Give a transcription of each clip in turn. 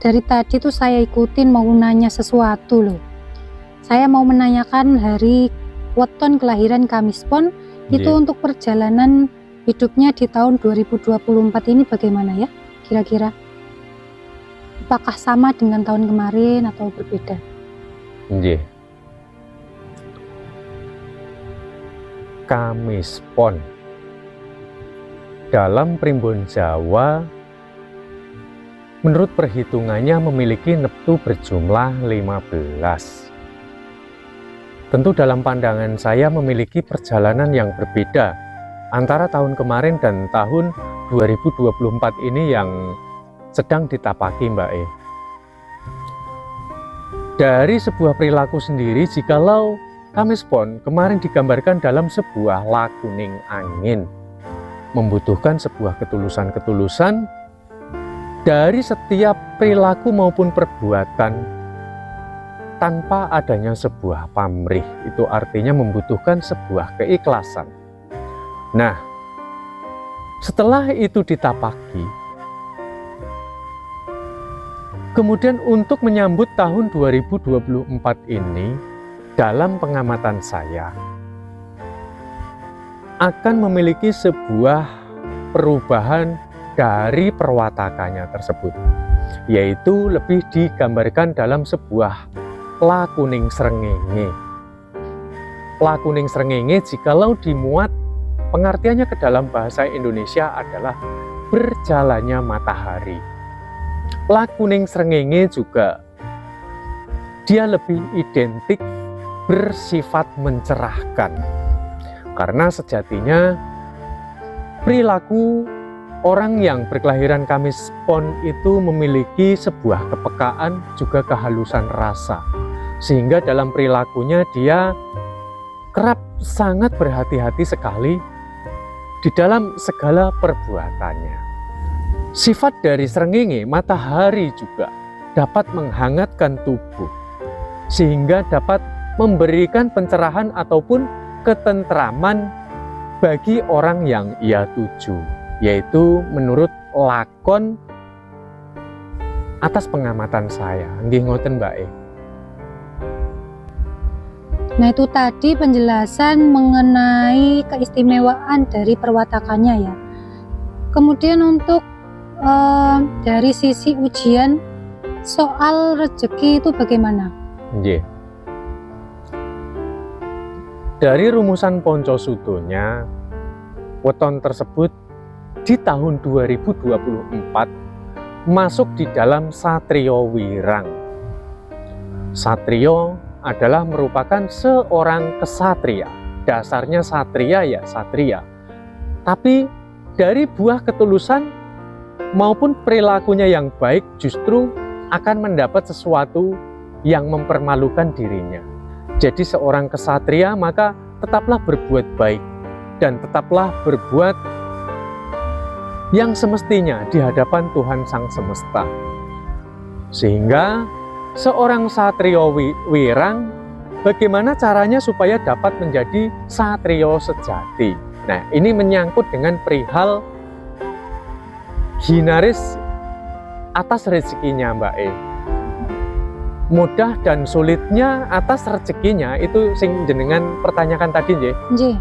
Dari tadi tuh saya ikutin mau nanya sesuatu loh. Saya mau menanyakan hari weton kelahiran Kamis Pon itu Nggih. untuk perjalanan hidupnya di tahun 2024 ini bagaimana ya kira-kira? Apakah sama dengan tahun kemarin atau berbeda? Nggih. Kamis Pon dalam primbon Jawa menurut perhitungannya memiliki neptu berjumlah 15. Tentu dalam pandangan saya memiliki perjalanan yang berbeda antara tahun kemarin dan tahun 2024 ini yang sedang ditapaki Mbak E. Dari sebuah perilaku sendiri, jikalau Kamis Pon kemarin digambarkan dalam sebuah lakuning angin, membutuhkan sebuah ketulusan-ketulusan dari setiap perilaku maupun perbuatan tanpa adanya sebuah pamrih. Itu artinya membutuhkan sebuah keikhlasan. Nah, setelah itu ditapaki, kemudian untuk menyambut tahun 2024 ini, dalam pengamatan saya akan memiliki sebuah perubahan dari perwatakannya tersebut, yaitu lebih digambarkan dalam sebuah lakuning srengenge. Lakuning srengenge jikalau dimuat pengertiannya ke dalam bahasa Indonesia adalah berjalannya matahari. Lakuning srengenge juga dia lebih identik bersifat mencerahkan, karena sejatinya perilaku orang yang berkelahiran Kamis Pon itu memiliki sebuah kepekaan juga kehalusan rasa, sehingga dalam perilakunya dia kerap sangat berhati-hati sekali di dalam segala perbuatannya. Sifat dari srengenge, matahari juga dapat menghangatkan tubuh, sehingga dapat memberikan pencerahan ataupun ketentraman bagi orang yang ia tuju, yaitu menurut lakon atas pengamatan saya. Nggih ngoten Mbak E. Nah itu tadi penjelasan mengenai keistimewaan dari perwatakannya ya. Kemudian untuk dari sisi ujian soal rezeki itu bagaimana? Nggih. Dari rumusan Poncosudonnya, weton tersebut di tahun 2024 masuk di dalam Satrio Wirang. Satrio adalah merupakan seorang kesatria. Dasarnya satria ya satria. Tapi dari buah ketulusan maupun perilakunya yang baik justru akan mendapat sesuatu yang mempermalukan dirinya. Jadi seorang kesatria maka tetaplah berbuat baik dan tetaplah berbuat yang semestinya di hadapan Tuhan Sang Semesta. Sehingga seorang satrio wirang, bagaimana caranya supaya dapat menjadi satrio sejati. Nah, ini menyangkut dengan perihal hinaris atas rezekinya Mbak E. Mudah dan sulitnya atas rezekinya itu sing jenengan pertanyakan tadi nggih. Nggih.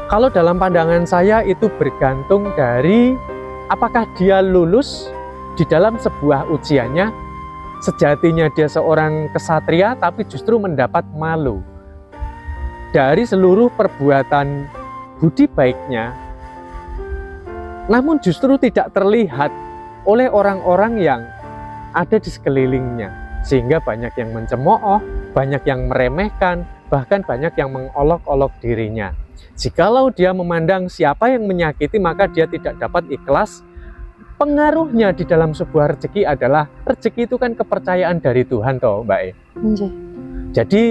Kalau dalam pandangan saya itu bergantung dari apakah dia lulus di dalam sebuah ujiannya. Sejatinya dia seorang kesatria tapi justru mendapat malu dari seluruh perbuatan budi baiknya, namun justru tidak terlihat oleh orang-orang yang ada di sekelilingnya, sehingga banyak yang mencemooh, banyak yang meremehkan, bahkan banyak yang mengolok-olok dirinya. Jikalau dia memandang siapa yang menyakiti, maka dia tidak dapat ikhlas. Pengaruhnya di dalam sebuah rezeki adalah rezeki itu kan kepercayaan dari Tuhan toh Mbak E. Jadi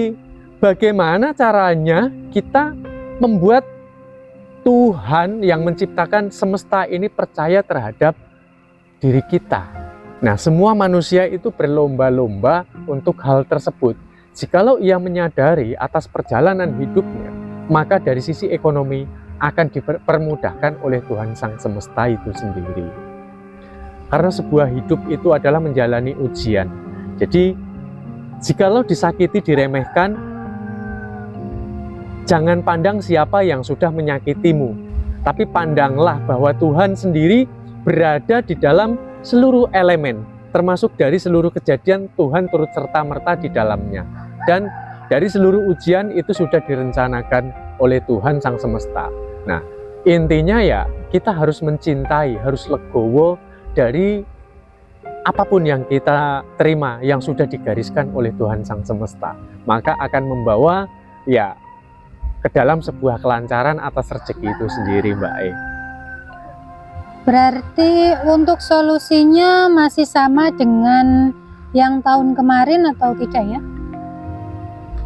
bagaimana caranya kita membuat Tuhan yang menciptakan semesta ini percaya terhadap diri kita. Nah, semua manusia itu berlomba-lomba untuk hal tersebut. Jikalau ia menyadari atas perjalanan hidupnya, maka dari sisi ekonomi akan dipermudahkan oleh Tuhan Sang Semesta itu sendiri. Karena sebuah hidup itu adalah menjalani ujian. Jadi, jikalau disakiti, diremehkan, jangan pandang siapa yang sudah menyakitimu, tapi pandanglah bahwa Tuhan sendiri berada di dalam seluruh elemen, termasuk dari seluruh kejadian. Tuhan turut serta-merta di dalamnya. Dan dari seluruh ujian itu sudah direncanakan oleh Tuhan Sang Semesta. Nah, intinya ya kita harus mencintai, harus legowo dari apapun yang kita terima yang sudah digariskan oleh Tuhan Sang Semesta. Maka akan membawa ya ke dalam sebuah kelancaran atas rezeki itu sendiri, Mbak E. Berarti untuk solusinya masih sama dengan yang tahun kemarin atau tidak ya?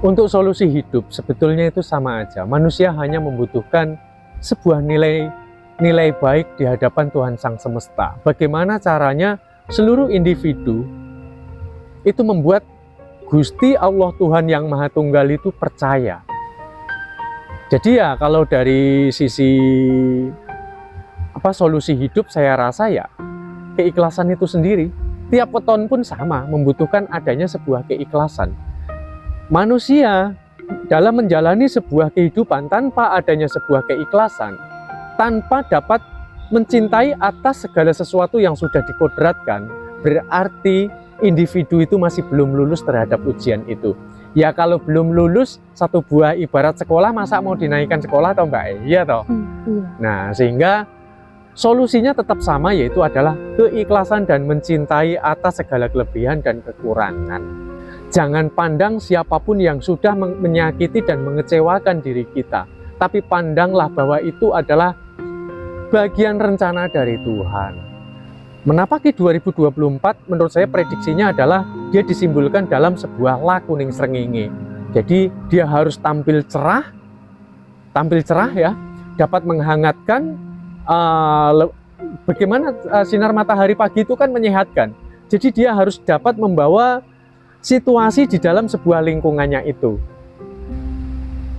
Untuk solusi hidup sebetulnya itu sama aja. Manusia hanya membutuhkan sebuah nilai baik di hadapan Tuhan Sang Semesta. Bagaimana caranya seluruh individu itu membuat Gusti Allah Tuhan yang Maha Tunggal itu percaya. Jadi ya kalau dari sisi solusi hidup, saya rasa ya keikhlasan itu sendiri. Tiap weton pun sama membutuhkan adanya sebuah keikhlasan. Manusia dalam menjalani sebuah kehidupan tanpa adanya sebuah keikhlasan, tanpa dapat mencintai atas segala sesuatu yang sudah dikodratkan, berarti individu itu masih belum lulus terhadap ujian itu. Ya kalau belum lulus satu buah ibarat sekolah, masa mau dinaikkan sekolah atau Mbak? Iya toh? Iya. Nah, sehingga solusinya tetap sama, yaitu adalah keikhlasan dan mencintai atas segala kelebihan dan kekurangan. Jangan pandang siapapun yang sudah menyakiti dan mengecewakan diri kita, tapi pandanglah bahwa itu adalah bagian rencana dari Tuhan. Menapaki 2024 menurut saya prediksinya adalah dia disimbolkan dalam sebuah lakuning srengenge. Jadi dia harus tampil cerah ya, dapat menghangatkan. Bagaimana sinar matahari pagi itu kan menyehatkan. Jadi dia harus dapat membawa situasi di dalam sebuah lingkungannya itu.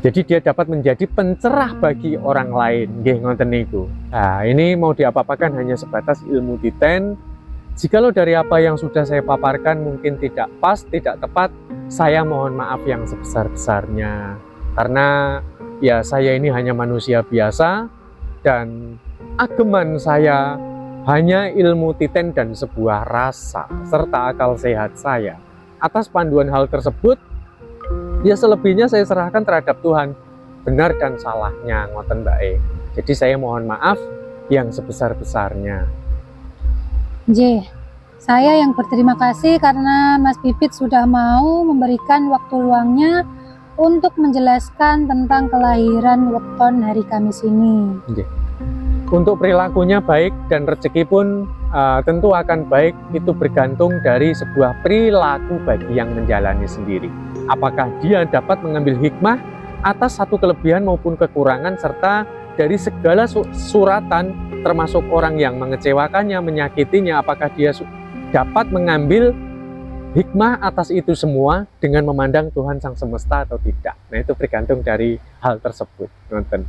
Jadi dia dapat menjadi pencerah bagi orang lain. Nggih ngoten niku. Nah, ini mau diapa-apakan hanya sebatas ilmu titen. Jikalau dari apa yang sudah saya paparkan mungkin tidak pas, tidak tepat, saya mohon maaf yang sebesar-besarnya. Karena ya saya ini hanya manusia biasa dan ageman saya hanya ilmu titen dan sebuah rasa serta akal sehat saya. Atas panduan hal tersebut, ya selebihnya saya serahkan terhadap Tuhan, benar dan salahnya, ngoten Mbak E. Jadi saya mohon maaf yang sebesar-besarnya. Saya yang berterima kasih karena Mas Pipit sudah mau memberikan waktu luangnya untuk menjelaskan tentang kelahiran weton hari Kamis ini. Untuk perilakunya baik dan rezeki pun tentu akan baik, itu bergantung dari sebuah perilaku bagi yang menjalani sendiri. Apakah dia dapat mengambil hikmah atas satu kelebihan maupun kekurangan, serta dari segala suratan termasuk orang yang mengecewakannya, menyakitinya, apakah dia dapat mengambil hikmah atas itu semua dengan memandang Tuhan Sang Semesta atau tidak. Nah itu bergantung dari hal tersebut, nonton.